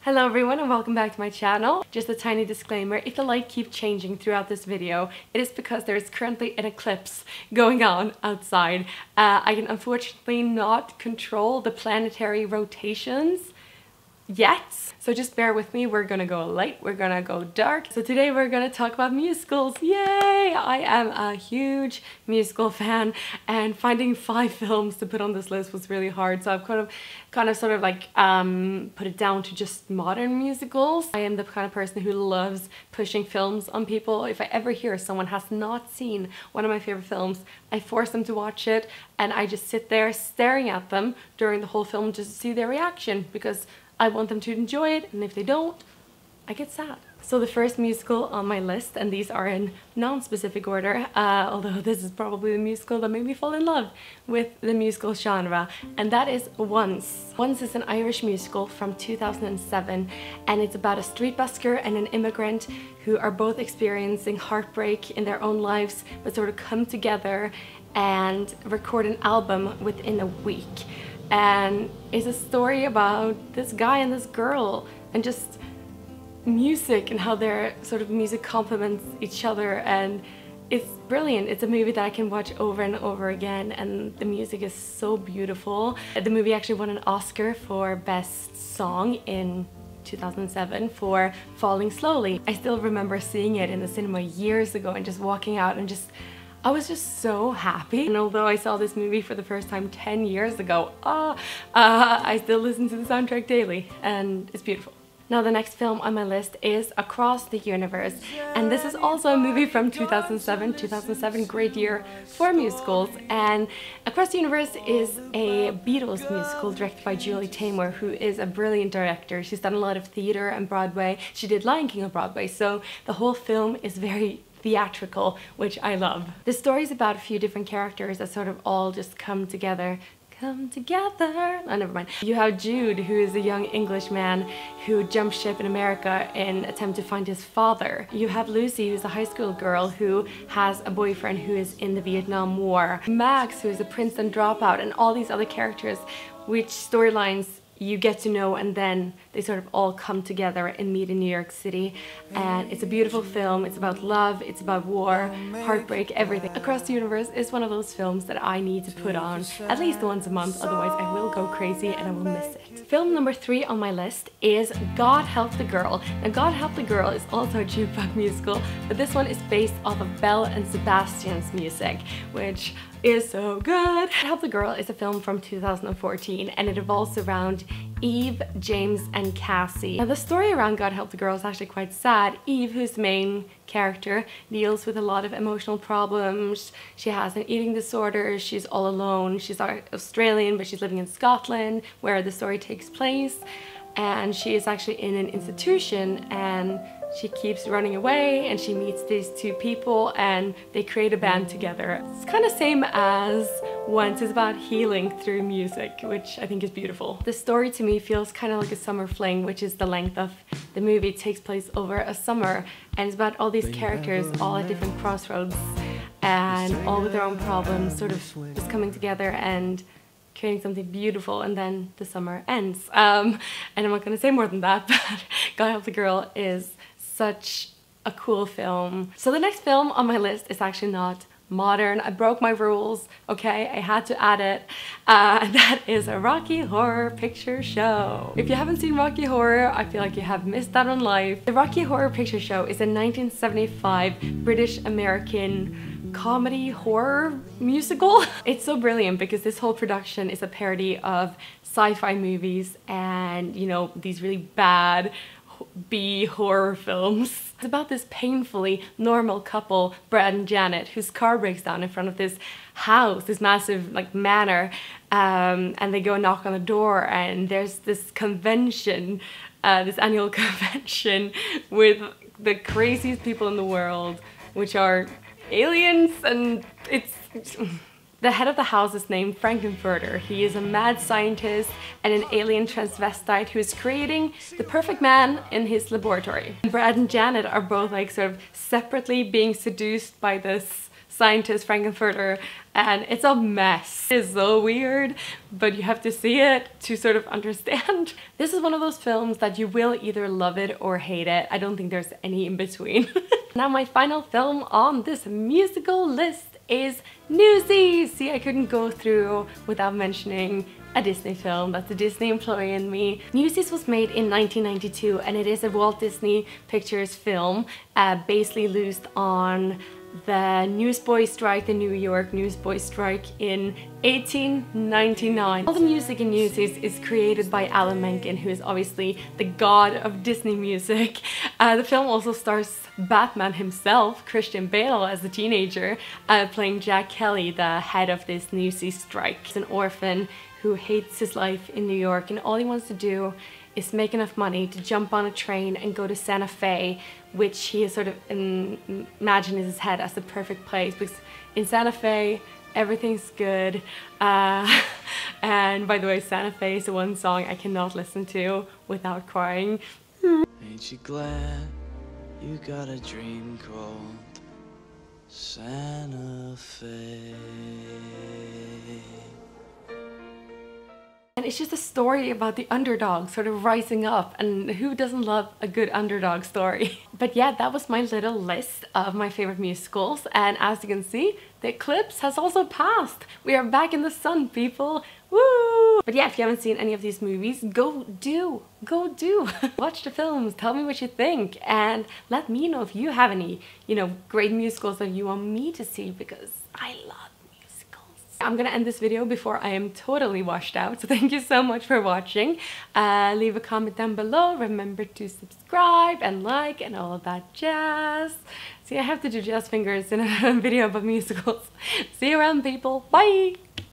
Hello everyone and welcome back to my channel. Just a tiny disclaimer, if the light keeps changing throughout this video, it is because there is currently an eclipse going on outside. I can unfortunately not control the planetary rotations yet, so just bear with me. We're gonna go light, we're gonna go dark. So today we're gonna talk about musicals. Yay! I am a huge musical fan and finding 5 films to put on this list was really hard, so I've kind of sort of like put it down to just modern musicals. I am the kind of person who loves pushing films on people. If I ever hear someone has not seen one of my favorite films, I force them to watch it and I just sit there staring at them during the whole film just to see their reaction, because I want them to enjoy it, and if they don't, I get sad. So the first musical on my list, and these are in non-specific order, although this is probably the musical that made me fall in love with the musical genre, and that is Once. Once is an Irish musical from 2007, and it's about a street busker and an immigrant who are both experiencing heartbreak in their own lives, but sort of come together and record an album within a week. And it's a story about this guy and this girl and just music and how their sort of music complements each other, and it's brilliant. It's a movie that I can watch over and over again, and the music is so beautiful. The movie actually won an Oscar for Best Song in 2007 for Falling Slowly. I still remember seeing it in the cinema years ago and just walking out and I was just so happy. And although I saw this movie for the first time 10 years ago, I still listen to the soundtrack daily, and it's beautiful. Now the next film on my list is Across the Universe, and this is also a movie from 2007. 2007, great year for musicals, and Across the Universe is a Beatles musical directed by Julie Taymor, who is a brilliant director. She's done a lot of theater and Broadway. She did Lion King on Broadway, so the whole film is very theatrical, which I love. The story is about a few different characters that sort of all just come together. Oh, never mind. You have Jude, who is a young Englishman who jumps ship in America in an attempt to find his father. You have Lucy, who's a high school girl who has a boyfriend who is in the Vietnam War. Max, who is a Princeton dropout, and all these other characters, which storylines you get to know, and then they sort of all come together and meet in New York City. And it's a beautiful film. It's about love, it's about war, heartbreak, everything. Across the Universe is one of those films that I need to put on at least once a month, otherwise I will go crazy and I will miss it. Film number 3 on my list is God Help the Girl. Now God Help the Girl is also a jukebox musical, but this one is based off of Belle and Sebastian's music, which is so good. God Help the Girl is a film from 2014, and it revolves around Eve, James, and Cassie. Now the story around God Help the Girl is actually quite sad. Eve, who's the main character, deals with a lot of emotional problems. She has an eating disorder, she's all alone. She's Australian, but she's living in Scotland, where the story takes place. And she is actually in an institution, and she keeps running away, and she meets these 2 people and they create a band together. It's kind of same as Once. It's about healing through music, which I think is beautiful. The story to me feels kind of like a summer fling, which is the length of the movie. It takes place over a summer, and it's about all these characters all at different crossroads and all with their own problems sort of just coming together and creating something beautiful, and then the summer ends. And I'm not going to say more than that, but God Help the Girl is such a cool film. So the next film on my list is actually not modern. I broke my rules, okay? I had to add it. And that is a Rocky Horror Picture Show. If you haven't seen Rocky Horror, I feel like you have missed out on life. The Rocky Horror Picture Show is a 1975 British-American comedy horror musical. It's so brilliant because this whole production is a parody of sci-fi movies and, you know, these really bad B horror films. It's about this painfully normal couple, Brad and Janet, whose car breaks down in front of this house, this massive like manor, and they go and knock on the door, and there's this convention, this annual convention with the craziest people in the world, which are aliens, and it's the head of the house is named Frankenfurter. He is a mad scientist and an alien transvestite who is creating the perfect man in his laboratory. Brad and Janet are both like sort of separately being seduced by this scientist Frankenfurter, and it's a mess. It's so weird, but you have to see it to sort of understand. This is one of those films that you will either love it or hate it. I don't think there's any in between. Now my final film on this musical list is Newsies. See, I couldn't go through without mentioning a Disney film. That's the Disney employee in me. Newsies was made in 1992 and it is a Walt Disney Pictures film, basically loosed on the newsboy strike, the New York newsboy strike in 1899. All the music in Newsies is created by Alan Menken, who is obviously the god of Disney music. The film also stars Batman himself, Christian Bale, as a teenager, playing Jack Kelly, the head of this Newsies strike. He's an orphan who hates his life in New York, and all he wants to do is make enough money to jump on a train and go to Santa Fe, which he has sort of imagined in his head as the perfect place, because in Santa Fe everything's good. And by the way, Santa Fe is the one song I cannot listen to without crying. Ain't you glad you got a dream called Santa Fe? And it's just a story about the underdog sort of rising up, and who doesn't love a good underdog story? But yeah, that was my little list of my favorite musicals, and as you can see, the eclipse has also passed. We are back in the sun, people. Woo! But yeah, if you haven't seen any of these movies, go do. Watch the films, tell me what you think, and let me know if you have any, great musicals that you want me to see, because I love I'm gonna end this video before I am totally washed out, so thank you so much for watching. Leave a comment down below, remember to subscribe and like and all of that jazz. See, I have to do jazz fingers in a video about musicals. See you around, people. Bye!